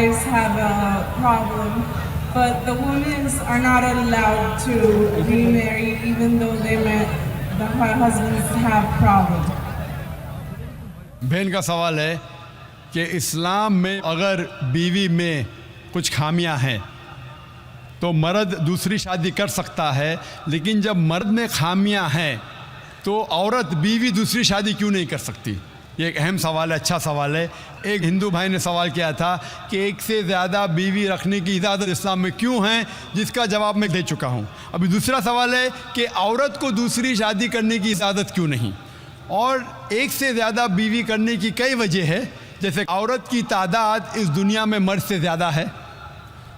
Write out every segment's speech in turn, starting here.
wives have a problem, but the women are not allowed to remarry even though the husbands have problems. बहन का सवाल है कि इस्लाम में अगर बीवी में कुछ खामियां हैं तो मर्द दूसरी शादी कर सकता है, लेकिन जब मर्द में खामियां हैं तो औरत बीवी दूसरी शादी क्यों नहीं कर सकती? ये एक अहम सवाल है, अच्छा सवाल है। एक हिंदू भाई ने सवाल किया था कि एक से ज़्यादा बीवी रखने की इजाज़त इस्लाम में क्यों है, जिसका जवाब मैं दे चुका हूँ। अभी दूसरा सवाल है कि औरत को दूसरी शादी करने की इजाज़त क्यों नहीं, और एक से ज़्यादा बीवी करने की कई वजह है। जैसे औरत की तादाद इस दुनिया में मर्द से ज़्यादा है,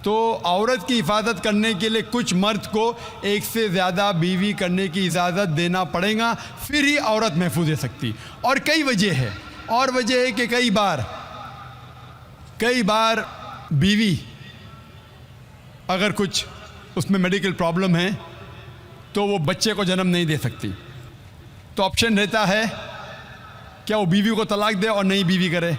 तो औरत की हिफाजत करने के लिए कुछ मर्द को एक से ज़्यादा बीवी करने की इजाज़त देना पड़ेगा, फिर ही औरत महफूज रह सकती। और कई वजह है, और वजह है कि कई बार बीवी अगर कुछ उसमें मेडिकल प्रॉब्लम है तो वो बच्चे को जन्म नहीं दे सकती, तो ऑप्शन रहता है क्या वो बीवी को तलाक दे और नई बीवी करे।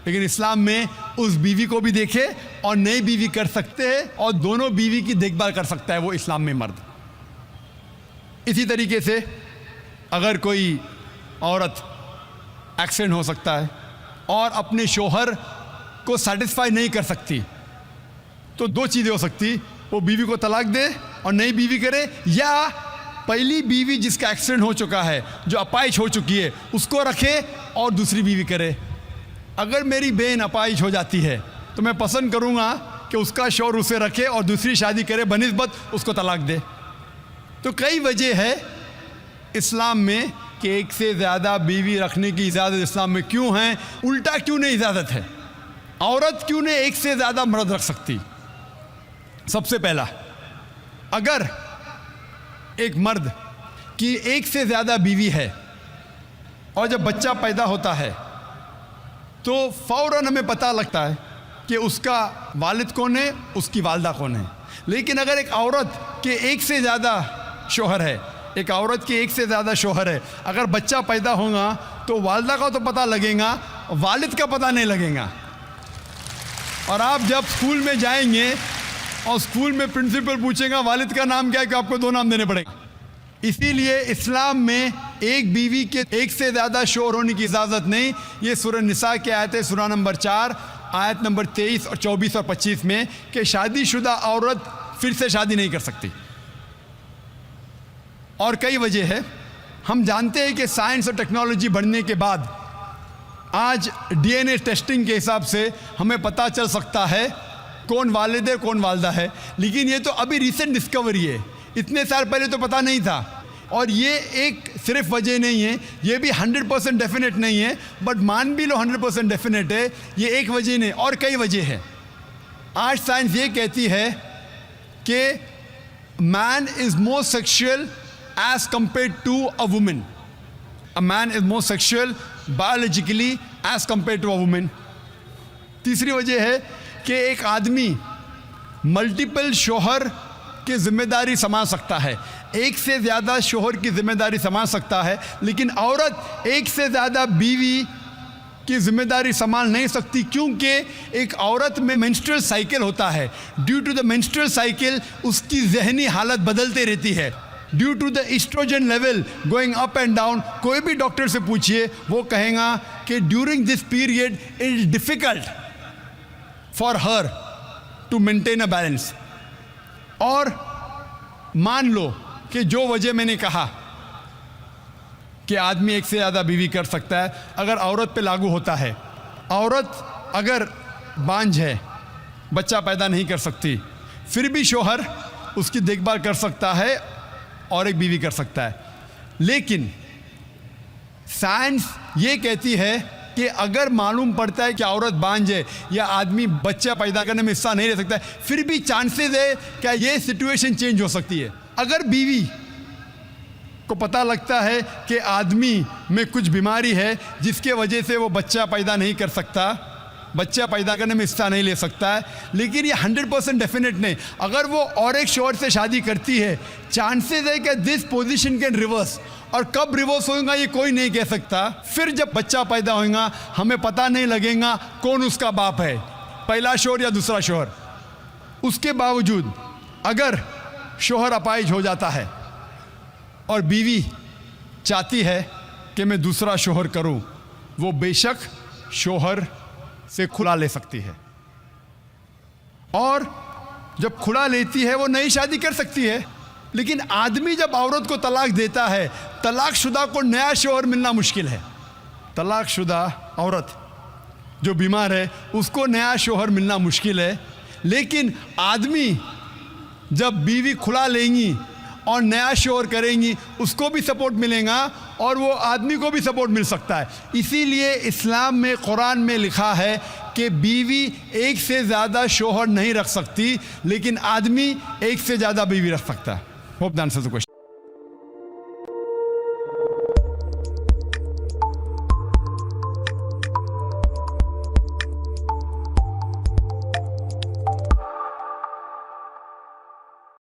लेकिन इस्लाम में उस बीवी को भी देखे और नई बीवी कर सकते हैं, और दोनों बीवी की देखभाल कर सकता है वो इस्लाम में मर्द। इसी तरीके से अगर कोई औरत एक्सीडेंट हो सकता है और अपने शोहर को सेटिस्फाई नहीं कर सकती, तो दो चीज़ें हो सकती, वो बीवी को तलाक दे और नई बीवी करे, या पहली बीवी जिसका एक्सीडेंट हो चुका है, जो अपाहिज हो चुकी है, उसको रखे और दूसरी बीवी करे। अगर मेरी बहन अपाहिज हो जाती है तो मैं पसंद करूँगा कि उसका शौहर उसे रखे और दूसरी शादी करे बनिस्बत उसको तलाक दे। तो कई वजह है इस्लाम में कि एक से ज़्यादा बीवी रखने की इजाज़त इस्लाम में क्यों है, उल्टा क्यों नहीं इजाज़त है, औरत क्यों नहीं एक से ज़्यादा मर्द रख सकती। सबसे पहला, अगर एक मर्द की एक से ज़्यादा बीवी है और जब बच्चा पैदा होता है तो फ़ौरन हमें पता लगता है कि उसका वालिद कौन है, उसकी वालदा कौन है। लेकिन अगर एक औरत के एक से ज़्यादा शौहर है, एक औरत के एक से ज़्यादा शौहर है, अगर बच्चा पैदा होगा तो वालदा का तो पता लगेगा, वालिद का पता नहीं लगेगा। और आप जब स्कूल में जाएंगे और स्कूल में प्रिंसिपल पूछेगा वालिद का नाम क्या है, कि आपको दो नाम देने पड़ेंगे। इसीलिए इस्लाम में एक बीवी के एक से ज़्यादा शौहर होने की इजाज़त नहीं। ये सूरह निसा की आयत है, सूरह नंबर 4 आयत नंबर 23 और 24 और 25 में, कि शादीशुदा औरत फिर से शादी नहीं कर सकती। और कई वजह है। हम जानते हैं कि साइंस और टेक्नोलॉजी बढ़ने के बाद आज डीएनए टेस्टिंग के हिसाब से हमें पता चल सकता है कौन वालिद है कौन वालदा है, लेकिन ये तो अभी रिसेंट डिस्कवरी है, इतने साल पहले तो पता नहीं था। और ये एक सिर्फ वजह नहीं है, ये भी 100% डेफिनेट नहीं है, बट मान भी लो 100% डेफिनेट है, ये एक वजह नहीं और कई वजह है। आज साइंस ये कहती है कि man is more sexual as compare to a women, a man is more sexual biologically as compare to a women. तीसरी वजह है कि एक आदमी मल्टीपल शौहर की जिम्मेदारी संभाल सकता है, एक से ज़्यादा शौहर की जिम्मेदारी संभाल सकता है, लेकिन औरत एक से ज़्यादा बीवी की जिम्मेदारी संभाल नहीं सकती, क्योंकि एक औरत में मेंस्ट्रुअल साइकिल होता है। Due to the menstrual cycle उसकी जहनी हालत बदलते रहती है, due to the oestrogen level going up and down. कोई भी डॉक्टर से पूछिए, वो कहेगा कि during this period it is difficult for her to maintain a balance. और मान लो कि जो वजह मैंने कहा कि आदमी एक से ज़्यादा बीवी कर सकता है, अगर औरत पे लागू होता है, औरत अगर बांझ है, बच्चा पैदा नहीं कर सकती, फिर भी शौहर उसकी देखभाल कर सकता है और एक बीवी कर सकता है। लेकिन साइंस ये कहती है कि अगर मालूम पड़ता है कि औरत बांझ है या आदमी बच्चा पैदा करने में हिस्सा नहीं ले सकता है, फिर भी चांसेस है कि ये सिचुएशन चेंज हो सकती है। अगर बीवी को पता लगता है कि आदमी में कुछ बीमारी है जिसके वजह से वो बच्चा पैदा नहीं कर सकता, बच्चा पैदा करने में हिस्सा नहीं ले सकता है, लेकिन ये 100% डेफिनेट नहीं। अगर वो और एक शौहर से शादी करती है, चांसेस है कि दिस पोजीशन कैन रिवर्स, और कब रिवर्स होगा ये कोई नहीं कह सकता। फिर जब बच्चा पैदा होगा हमें पता नहीं लगेगा कौन उसका बाप है, पहला शोहर या दूसरा शोहर, उसके बावजूद अगर शोहर अपाहिज हो जाता है और बीवी चाहती है कि मैं दूसरा शोहर करूं, वो बेशक शोहर से खुला ले सकती है, और जब खुला लेती है वो नई शादी कर सकती है। लेकिन आदमी जब औरत को तलाक देता है, तलाकशुदा को नया शोहर मिलना मुश्किल है। तलाकशुदा औरत जो बीमार है उसको नया शोहर मिलना मुश्किल है, लेकिन आदमी जब बीवी खुला लेंगी और नया शोहर करेंगी उसको भी सपोर्ट मिलेगा और वो आदमी को भी सपोर्ट मिल सकता है। इसीलिए इस्लाम में, कुरान में लिखा है कि बीवी एक से ज़्यादा शोहर नहीं रख सकती, लेकिन आदमी एक से ज़्यादा बीवी रख सकता है। Hope the answer the question.